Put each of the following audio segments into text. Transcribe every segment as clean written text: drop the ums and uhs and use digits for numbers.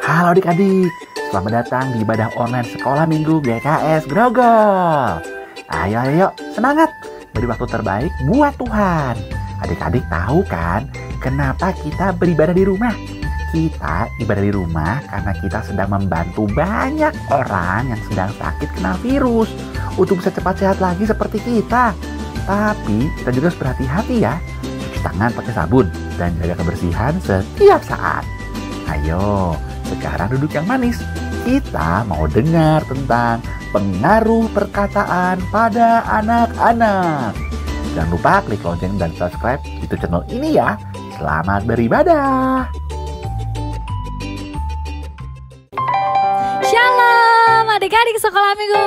Halo adik-adik, selamat datang di ibadah online sekolah minggu GKS Grogol. Ayo, semangat, beri waktu terbaik buat Tuhan. Adik-adik tahu kan, kenapa kita beribadah di rumah? Kita ibadah di rumah karena kita sedang membantu banyak orang yang sedang sakit kena virus untuk bisa cepat sehat lagi seperti kita. Tapi kita juga harus berhati-hati ya, cuci tangan pakai sabun dan jaga kebersihan setiap saat. Ayo, sekarang duduk yang manis. Kita mau dengar tentang pengaruh perkataan pada anak-anak. Jangan lupa klik lonceng dan subscribe YouTube channel ini ya. Selamat beribadah. Shalom adik-adik sekolah minggu.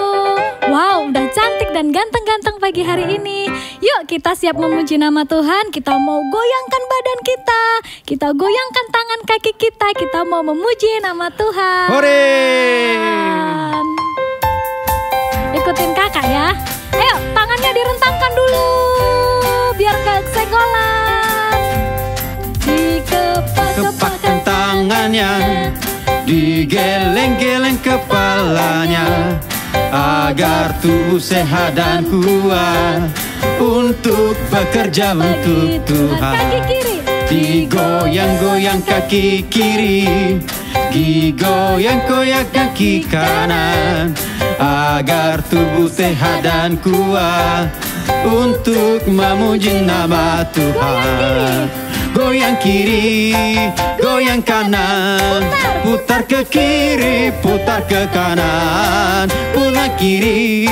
Wow, udah cantik dan ganteng-ganteng pagi hari ini. Yuk kita siap memuji nama Tuhan. Kita mau goyangkan badan kita. Kita goyangkan tangan kaki kita. Kita mau memuji nama Tuhan. Hore! Ikutin kakak ya. Ayo tangannya direntangkan dulu biar gak kesenggol. Kepakkan tangannya, digeleng-geleng kepalanya, agar tubuh sehat dan kuat untuk bekerja untuk Tuhan. Kaki kiri Digoyang-goyang kaki kiri, digoyang-goyang kaki kanan, agar tubuh sehat dan kuat untuk memuji nama Tuhan. Goyang kiri, goyang kanan, putar ke kiri, putar ke kanan, putar kiri,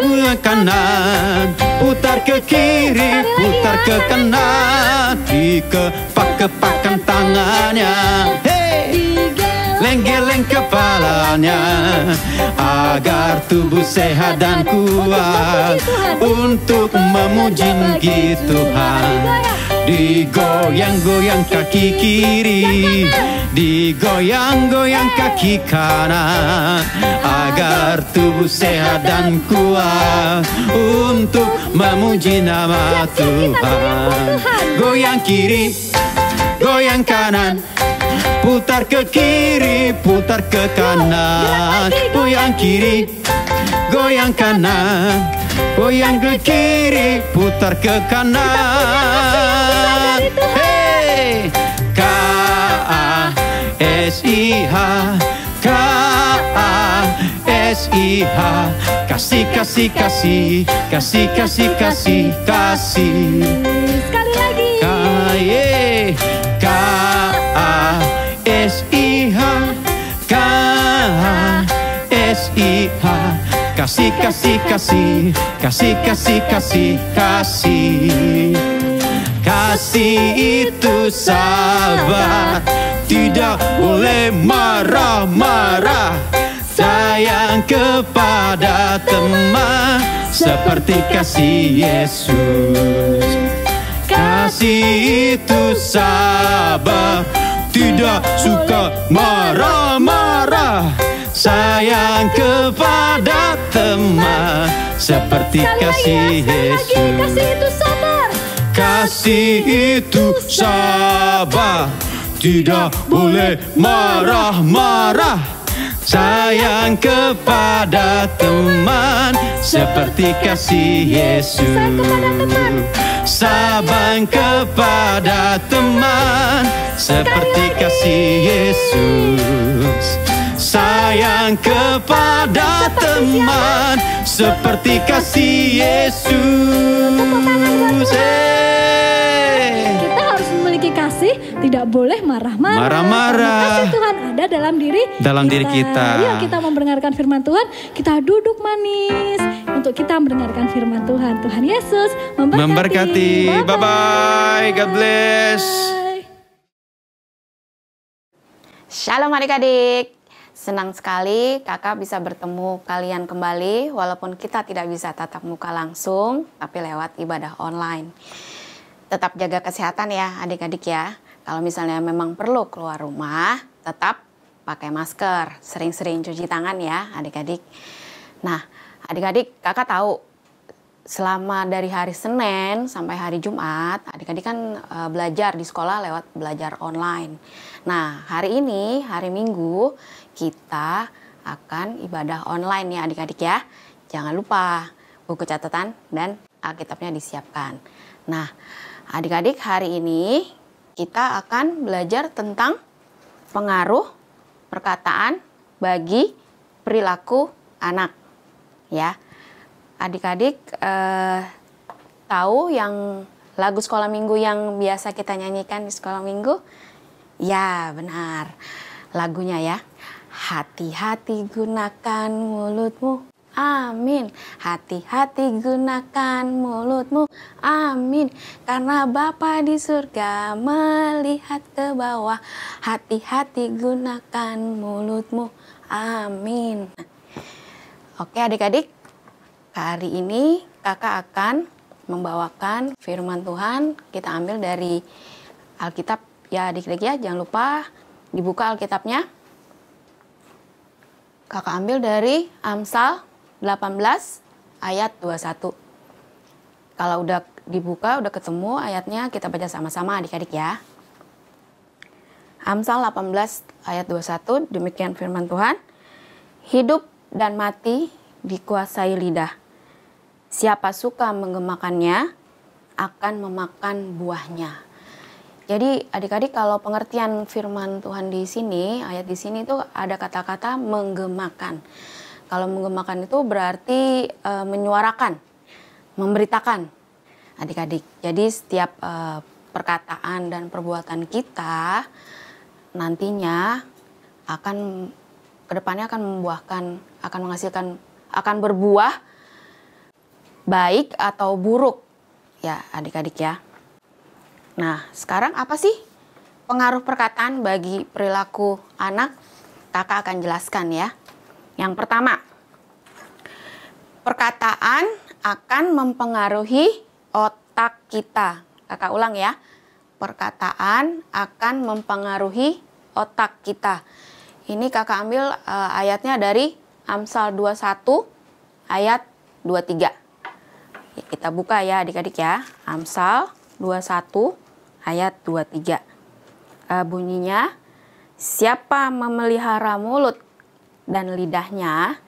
putar kanan, putar ke kiri, putar ke kanan. Dikepak-kepakkan tangannya, hey! Geleng-geleng kepalanya, agar tubuh sehat dan kuat untuk memuji Tuhan. Digoyang-goyang kaki kiri, digoyang-goyang kaki kanan, agar tubuh sehat dan kuat untuk memuji nama Tuhan. Goyang kiri, goyang kanan, putar ke kiri, putar ke kanan, goyang kiri, goyang kanan, goyang ke kiri, putar ke kanan. Hey, K-A-S-I-H, K-A-S-I-H, kasih, kasih, kasih, kasih, kasih, kasih, kasih. Sekali lagi. K-A-S-I-H, K-A-S-I-H, kasih, kasih, kasih, kasih, kasih, kasih, kasih. Kasih itu sabar, tidak boleh marah-marah. Sayang kepada teman seperti kasih Yesus. Kasih itu sabar, tidak suka marah-marah. Sayang kepada teman seperti kasih Yesus. Kasih itu sabar. Kasih itu sabar, tidak boleh marah-marah. Sayang kepada teman seperti kasih Yesus. Sabar kepada teman seperti kasih Yesus. Sayang kepada teman seperti kasih Yesus. Kita harus memiliki kasih, tidak boleh marah-marah. Marah-marah. Kasih Tuhan ada dalam diri kita. Yuk kita mendengarkan firman Tuhan. Kita duduk manis untuk kita mendengarkan firman Tuhan. Tuhan Yesus memberkati. Bye-bye. God bless. Shalom adik-adik. Senang sekali kakak bisa bertemu kalian kembali walaupun kita tidak bisa tatap muka langsung tapi lewat ibadah online. Tetap jaga kesehatan ya adik-adik ya. Kalau misalnya memang perlu keluar rumah, tetap pakai masker, sering-sering cuci tangan ya adik-adik. Nah adik-adik kakak tahu selama dari hari Senin sampai hari Jumat, adik-adik kan belajar di sekolah lewat belajar online. Nah, hari ini, hari Minggu, kita akan ibadah online ya adik-adik ya. Jangan lupa buku catatan dan Alkitabnya disiapkan. Nah, adik-adik hari ini kita akan belajar tentang pengaruh perkataan bagi perilaku anak. Ya, adik-adik tahu yang lagu sekolah minggu yang biasa kita nyanyikan di sekolah minggu? Ya, benar. Lagunya ya. Hati-hati gunakan mulutmu. Amin. Hati-hati gunakan mulutmu. Amin. Karena Bapa di surga melihat ke bawah. Hati-hati gunakan mulutmu. Amin. Oke adik-adik, hari ini kakak akan membawakan firman Tuhan. Kita ambil dari Alkitab ya adik-adik ya. Jangan lupa dibuka Alkitabnya. Kakak ambil dari Amsal 18 ayat 21. Kalau udah dibuka, udah ketemu ayatnya, kita baca sama-sama adik-adik ya. Amsal 18 ayat 21, demikian firman Tuhan. Hidup dan mati dikuasai lidah. Siapa suka menggemakannya akan memakan buahnya. Jadi adik-adik kalau pengertian firman Tuhan di sini, ayat di sini itu ada kata-kata menggemakan. Kalau menggemakan itu berarti menyuarakan, memberitakan adik-adik. Jadi setiap perkataan dan perbuatan kita nantinya akan kedepannya akan membuahkan, akan menghasilkan, akan berbuah baik atau buruk ya adik-adik ya. Nah sekarang apa sih pengaruh perkataan bagi perilaku anak? Kakak akan jelaskan ya. Yang pertama, perkataan akan mempengaruhi otak kita. Kakak ulang ya. Perkataan akan mempengaruhi otak kita. Ini kakak ambil ayatnya dari Amsal 21 ayat 23. Kita buka ya adik-adik ya. Amsal 21 ayat 23. Bunyinya, siapa memelihara mulut dan lidahnya,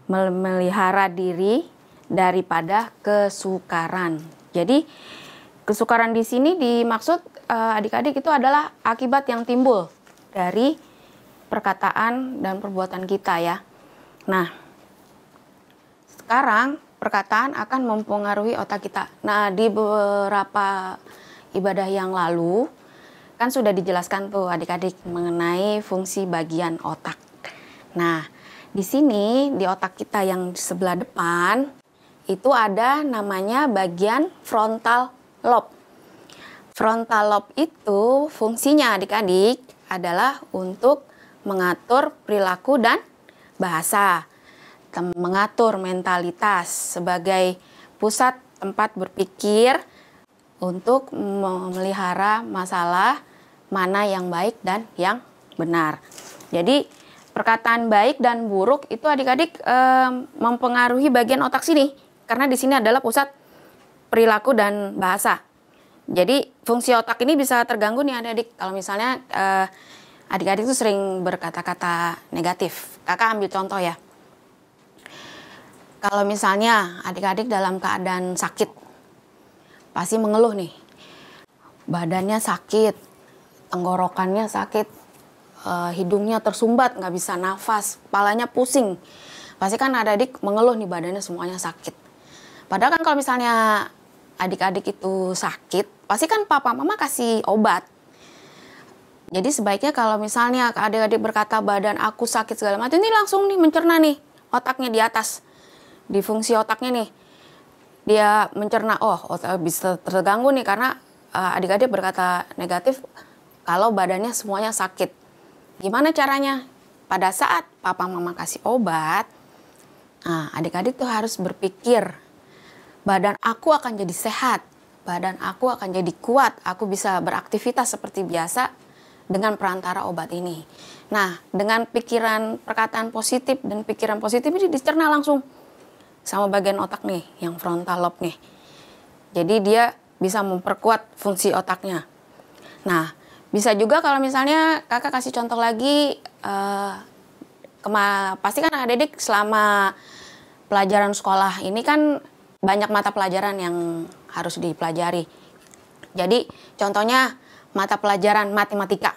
memelihara diri daripada kesukaran. Jadi kesukaran di sini dimaksud adik-adik itu adalah akibat yang timbul dari perkataan dan perbuatan kita ya. Nah, sekarang perkataan akan mempengaruhi otak kita. Nah, di beberapa ibadah yang lalu kan sudah dijelaskan tuh adik-adik mengenai fungsi bagian otak. Nah, di sini di otak kita yang di sebelah depan itu ada namanya bagian frontal lobe. Frontal lobe itu fungsinya adik-adik adalah untuk mengatur perilaku dan bahasa, mengatur mentalitas sebagai pusat tempat berpikir untuk memelihara masalah mana yang baik dan yang benar. Jadi perkataan baik dan buruk itu adik-adik mempengaruhi bagian otak sini karena di sini adalah pusat perilaku dan bahasa. Jadi fungsi otak ini bisa terganggu nih adik-adik kalau misalnya adik-adik itu sering berkata-kata negatif. Kakak ambil contoh ya. Kalau misalnya adik-adik dalam keadaan sakit, pasti mengeluh nih. Badannya sakit, tenggorokannya sakit, hidungnya tersumbat, nggak bisa nafas, kepalanya pusing. Pasti kan adik-adik mengeluh nih badannya semuanya sakit. Padahal kan kalau misalnya adik-adik itu sakit, pasti kan papa mama kasih obat. Jadi sebaiknya kalau misalnya adik-adik berkata badan aku sakit segala macam, ini langsung nih mencerna nih otaknya di atas, di fungsi otaknya nih. Dia mencerna, oh otak bisa terganggu nih karena adik-adik berkata negatif kalau badannya semuanya sakit. Gimana caranya? Pada saat papa mama kasih obat, adik-adik tuh harus berpikir, badan aku akan jadi sehat, badan aku akan jadi kuat, aku bisa beraktivitas seperti biasa dengan perantara obat ini. Nah, dengan pikiran perkataan positif dan pikiran positif ini dicerna langsung sama bagian otak nih, yang frontal lobe nih. Jadi dia bisa memperkuat fungsi otaknya. Nah, bisa juga kalau misalnya kakak kasih contoh lagi, pasti kan adik-adik selama pelajaran sekolah ini kan banyak mata pelajaran yang harus dipelajari. Jadi contohnya mata pelajaran matematika.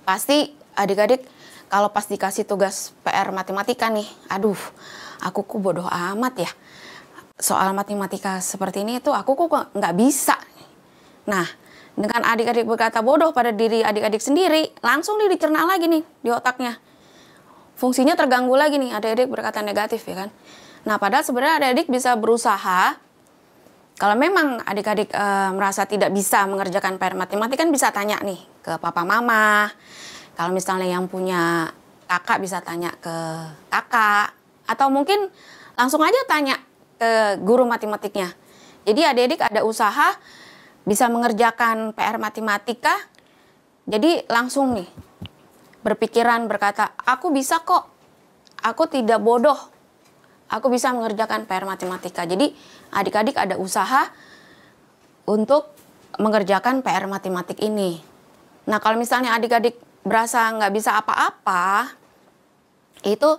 Pasti adik-adik kalau pas dikasih tugas PR matematika nih, aduh, aku kok bodoh amat ya. Soal matematika seperti ini itu aku kok nggak bisa. Nah, dengan adik-adik berkata bodoh pada diri adik-adik sendiri, langsung dicerna lagi nih di otaknya. Fungsinya terganggu lagi nih, adik-adik berkata negatif ya kan. Nah, padahal sebenarnya adik-adik bisa berusaha. Kalau memang adik-adik merasa tidak bisa mengerjakan PR matematika, kan bisa tanya nih ke papa mama. Kalau misalnya yang punya kakak bisa tanya ke kakak. Atau mungkin langsung aja tanya ke guru matematiknya. Jadi adik-adik ada usaha bisa mengerjakan PR matematika. Jadi langsung nih berpikiran berkata, aku bisa kok. Aku tidak bodoh. Aku bisa mengerjakan PR matematika. Jadi adik-adik ada usaha untuk mengerjakan PR matematik ini. Nah, kalau misalnya adik-adik berasa nggak bisa apa-apa, itu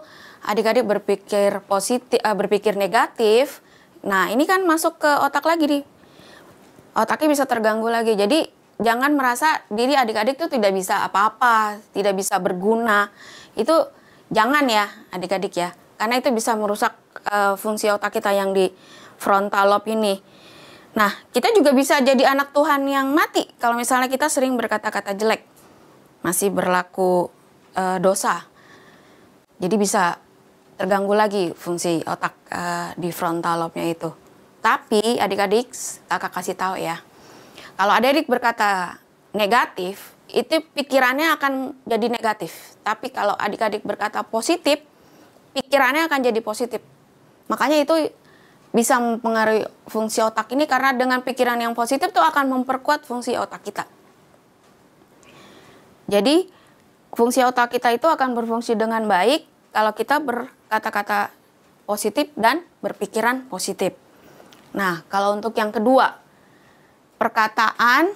adik-adik berpikir positif, berpikir negatif. Nah, ini kan masuk ke otak lagi nih. Otaknya bisa terganggu lagi. Jadi jangan merasa diri adik-adik itu tidak bisa apa-apa, tidak bisa berguna. Itu jangan ya adik-adik ya. Karena itu bisa merusak fungsi otak kita yang di frontal lobe ini. Nah, kita juga bisa jadi anak Tuhan yang mati kalau misalnya kita sering berkata-kata jelek, masih berlaku dosa. Jadi bisa terganggu lagi fungsi otak di frontal lobe-nya itu. Tapi adik-adik, kakak kasih tahu ya, kalau adik-adik berkata negatif, itu pikirannya akan jadi negatif. Tapi kalau adik-adik berkata positif, pikirannya akan jadi positif. Makanya itu bisa mempengaruhi fungsi otak ini, karena dengan pikiran yang positif itu akan memperkuat fungsi otak kita. Jadi fungsi otak kita itu akan berfungsi dengan baik kalau kita berkata-kata positif dan berpikiran positif. Nah, kalau untuk yang kedua, perkataan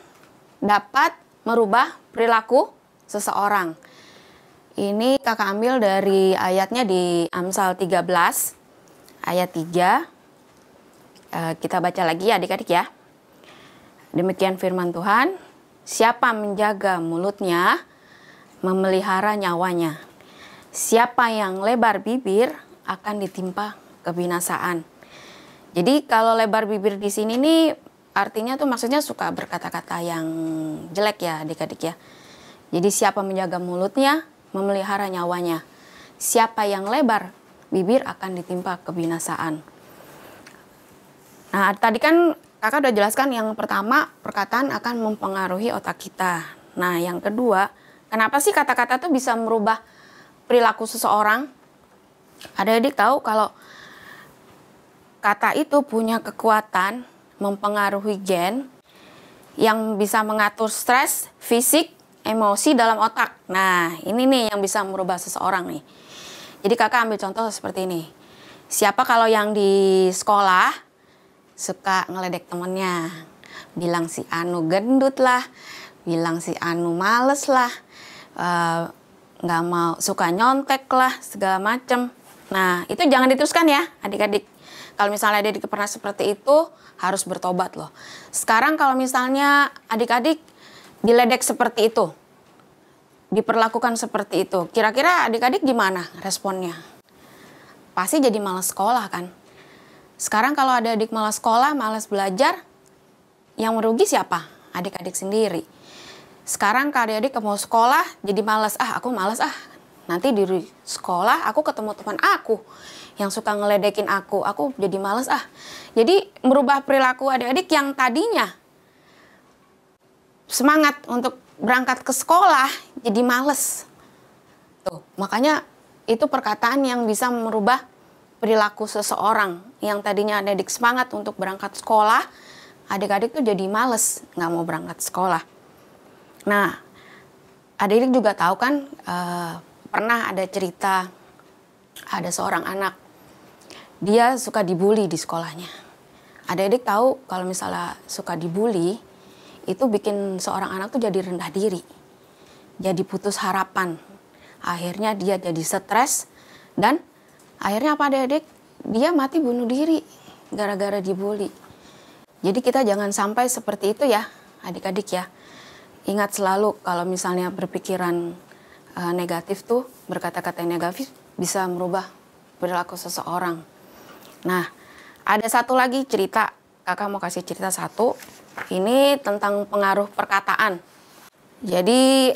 dapat merubah perilaku seseorang. Ini kakak ambil dari ayatnya di Amsal 13 ayat 3. Kita baca lagi adik-adik ya. Demikian firman Tuhan, siapa menjaga mulutnya, memelihara nyawanya. Siapa yang lebar bibir akan ditimpa kebinasaan. Jadi kalau lebar bibir di sini nih artinya tuh maksudnya suka berkata-kata yang jelek ya adik-adik ya. Jadi siapa menjaga mulutnya, memelihara nyawanya. Siapa yang lebar bibir akan ditimpa kebinasaan. Nah, tadi kan kakak udah jelaskan yang pertama, perkataan akan mempengaruhi otak kita. Nah, yang kedua, kenapa sih kata-kata tuh bisa merubah perilaku seseorang? Adik-adik tahu kalau kata itu punya kekuatan mempengaruhi gen yang bisa mengatur stres, fisik, emosi dalam otak. Nah, ini nih yang bisa merubah seseorang nih. Jadi kakak ambil contoh seperti ini. Siapa kalau yang di sekolah suka ngeledek temennya, bilang si Anu gendut lah, bilang si Anu males lah, nggak mau, suka nyontek lah, segala macem. Nah, itu jangan diteruskan ya adik-adik. Kalau misalnya adik-adik pernah seperti itu, harus bertobat loh. Sekarang kalau misalnya adik-adik diledek seperti itu, diperlakukan seperti itu, kira-kira adik-adik gimana responnya? Pasti jadi malas sekolah kan? Sekarang kalau adik-adik malas sekolah, malas belajar, yang merugi siapa? Adik-adik sendiri. Sekarang kalau adik-adik mau sekolah, jadi malas, aku malas nanti di sekolah aku ketemu teman aku yang suka ngeledekin aku jadi malas Jadi merubah perilaku adik-adik yang tadinya semangat untuk berangkat ke sekolah jadi males. Tuh, makanya itu perkataan yang bisa merubah perilaku seseorang yang tadinya adik-adik semangat untuk berangkat sekolah, adik-adik tuh jadi males, nggak mau berangkat sekolah. Nah, adik-adik juga tahu kan, pernah ada cerita ada seorang anak dia suka dibully di sekolahnya. Adik-adik tahu kalau misalnya suka dibully, itu bikin seorang anak tuh jadi rendah diri. Jadi putus harapan. Akhirnya dia jadi stres dan akhirnya apa adik-adik? Dia mati bunuh diri gara-gara dibully. Jadi kita jangan sampai seperti itu ya adik-adik ya. Ingat selalu kalau misalnya berpikiran negatif tuh, berkata-kata negatif bisa merubah perilaku seseorang. Nah, ada satu lagi cerita, kakak mau kasih cerita satu. Ini tentang pengaruh perkataan. Jadi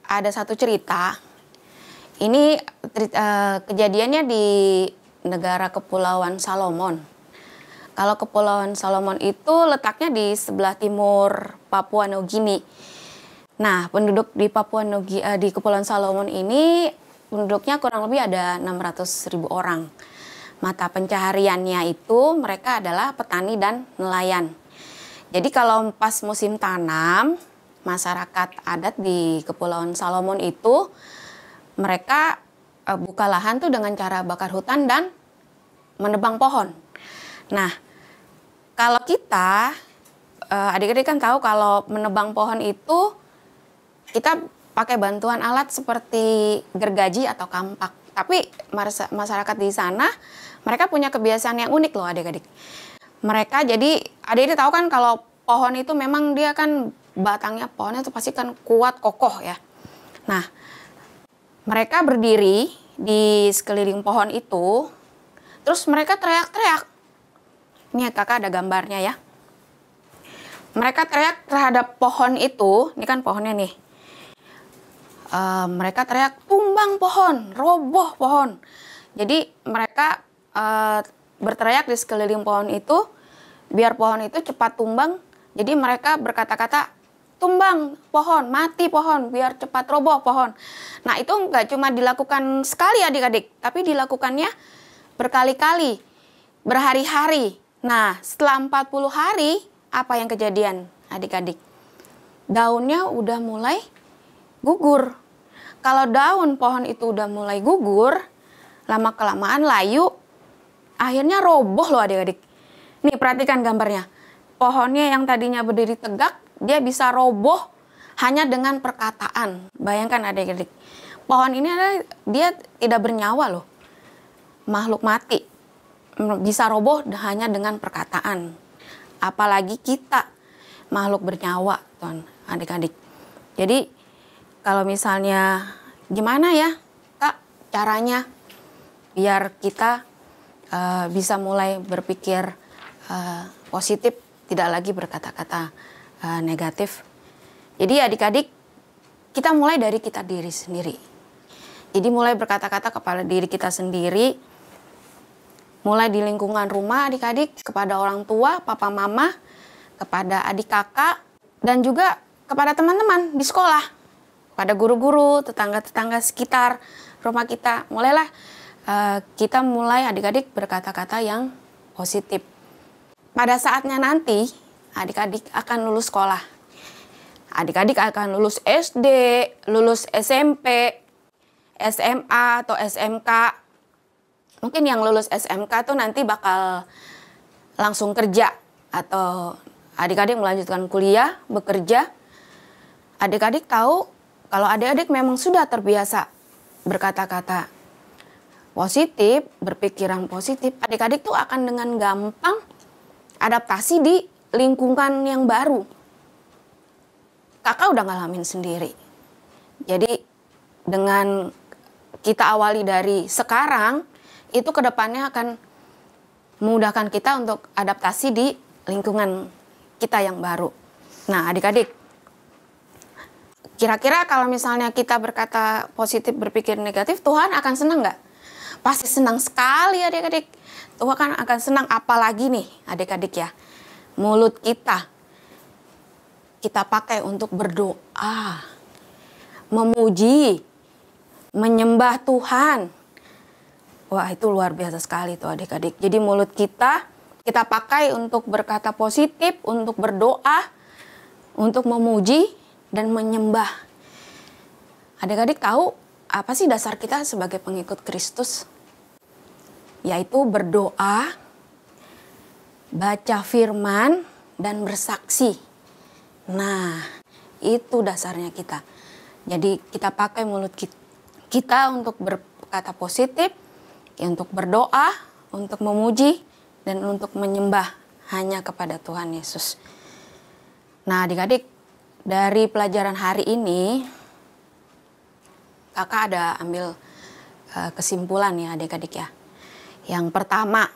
ada satu cerita, ini kejadiannya di negara Kepulauan Salomon. Kalau Kepulauan Salomon itu letaknya di sebelah timur Papua Nugini. Nah, penduduk di di Kepulauan Salomon ini penduduknya kurang lebih ada 600.000 orang. Mata pencahariannya itu mereka adalah petani dan nelayan. Jadi kalau pas musim tanam, masyarakat adat di Kepulauan Salomon itu mereka buka lahan tuh dengan cara bakar hutan dan menebang pohon. Nah, kalau kita adik-adik kan tahu kalau menebang pohon itu kita pakai bantuan alat seperti gergaji atau kampak. Tapi masyarakat di sana mereka punya kebiasaan yang unik loh adik-adik. Mereka jadi adik-adik tahu kan kalau pohon itu memang dia kan batangnya pohonnya itu pasti kan kuat kokoh ya. Nah, mereka berdiri di sekeliling pohon itu, terus mereka teriak-teriak. Ini kakak ada gambarnya ya. Mereka teriak terhadap pohon itu, ini kan pohonnya nih. Mereka teriak tumbang pohon, roboh pohon. Jadi mereka berteriak di sekeliling pohon itu biar pohon itu cepat tumbang. Jadi mereka berkata-kata tumbang pohon, mati pohon, biar cepat roboh pohon. Nah itu nggak cuma dilakukan sekali adik-adik, tapi dilakukannya berkali-kali, berhari-hari. Nah setelah 40 hari apa yang kejadian adik-adik? Daunnya udah mulai gugur. Kalau daun pohon itu udah mulai gugur, lama-kelamaan layu, akhirnya roboh loh adik-adik. Nih perhatikan gambarnya. Pohonnya yang tadinya berdiri tegak, dia bisa roboh hanya dengan perkataan. Bayangkan adik-adik. Pohon ini dia tidak bernyawa loh. Makhluk mati. Bisa roboh hanya dengan perkataan. Apalagi kita, makhluk bernyawa, tuan adik-adik. Jadi kalau misalnya gimana ya Kak caranya biar kita bisa mulai berpikir positif, tidak lagi berkata-kata negatif. Jadi adik-adik kita mulai dari kita diri sendiri. Jadi mulai berkata-kata kepada diri kita sendiri, mulai di lingkungan rumah adik-adik, kepada orang tua, papa mama, kepada adik kakak, dan juga kepada teman-teman di sekolah. Pada guru-guru, tetangga-tetangga sekitar rumah kita. Mulailah kita mulai adik-adik berkata-kata yang positif. Pada saatnya nanti, adik-adik akan lulus sekolah. Adik-adik akan lulus SD, lulus SMP, SMA atau SMK. Mungkin yang lulus SMK tuh nanti bakal langsung kerja. Atau adik-adik melanjutkan kuliah, bekerja. Adik-adik tahu kalau adik-adik memang sudah terbiasa berkata-kata positif, berpikiran positif, adik-adik tuh akan dengan gampang adaptasi di lingkungan yang baru. Kakak udah ngalamin sendiri. Jadi dengan kita awali dari sekarang, itu kedepannya akan memudahkan kita untuk adaptasi di lingkungan kita yang baru. Nah adik-adik, kira-kira kalau misalnya kita berkata positif, berpikir negatif, Tuhan akan senang nggak? Pasti senang sekali adik-adik. Tuhan akan senang, apalagi nih adik-adik ya. Mulut kita pakai untuk berdoa, memuji, menyembah Tuhan. Wah itu luar biasa sekali tuh adik-adik. Jadi mulut kita pakai untuk berkata positif, untuk berdoa, untuk memuji, dan menyembah. Adik-adik tahu apa sih dasar kita sebagai pengikut Kristus? yaitu berdoa, baca firman, dan bersaksi. Nah, itu dasarnya kita. Jadi kita pakai mulut kita untuk berkata positif, untuk berdoa, untuk memuji, dan untuk menyembah hanya kepada Tuhan Yesus. Nah, adik-adik, dari pelajaran hari ini, kakak ada ambil kesimpulan ya adik-adik ya. Yang pertama,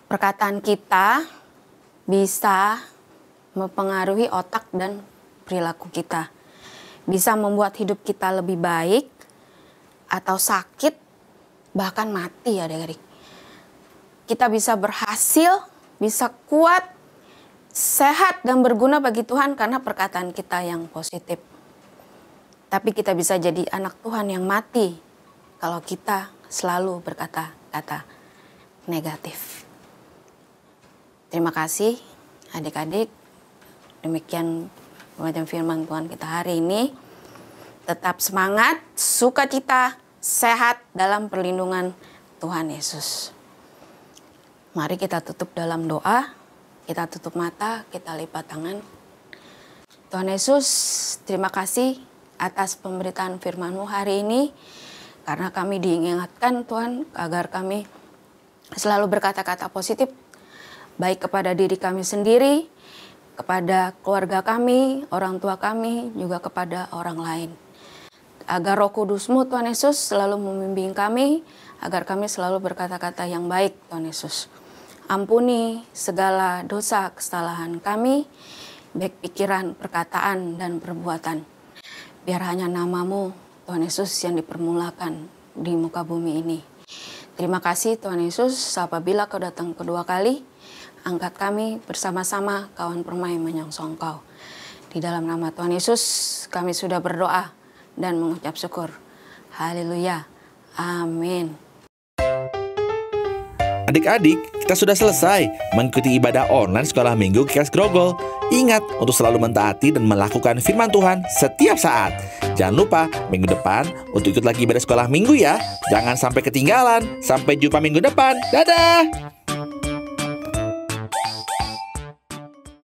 perkataan kita bisa mempengaruhi otak dan perilaku kita. Bisa membuat hidup kita lebih baik atau sakit, bahkan mati adik-adik. Kita bisa berhasil, bisa kuat, sehat dan berguna bagi Tuhan karena perkataan kita yang positif. Tapi kita bisa jadi anak Tuhan yang mati kalau kita selalu berkata-kata negatif. Terima kasih adik-adik. Demikian pembacaan firman Tuhan kita hari ini. Tetap semangat, sukacita, sehat dalam perlindungan Tuhan Yesus. Mari kita tutup dalam doa. Kita tutup mata, kita lipat tangan. Tuhan Yesus, terima kasih atas pemberitaan firman-Mu hari ini. Karena kami diingatkan Tuhan agar kami selalu berkata-kata positif. Baik kepada diri kami sendiri, kepada keluarga kami, orang tua kami, juga kepada orang lain. Agar Roh Kudus-Mu Tuhan Yesus selalu membimbing kami, agar kami selalu berkata-kata yang baik Tuhan Yesus. Ampuni segala dosa kesalahan kami, baik pikiran, perkataan, dan perbuatan. Biar hanya nama-Mu Tuhan Yesus yang dipermulakan di muka bumi ini. Terima kasih Tuhan Yesus, apabila Kau datang kedua kali, angkat kami bersama-sama kawan permai menyongsong Kau. Di dalam nama Tuhan Yesus kami sudah berdoa dan mengucap syukur. Haleluya. Amin. Adik-adik, kita sudah selesai mengikuti ibadah online sekolah minggu GKS Grogol. Ingat untuk selalu mentaati dan melakukan firman Tuhan setiap saat. Jangan lupa minggu depan untuk ikut lagi ibadah sekolah minggu ya. Jangan sampai ketinggalan. Sampai jumpa minggu depan. Dadah!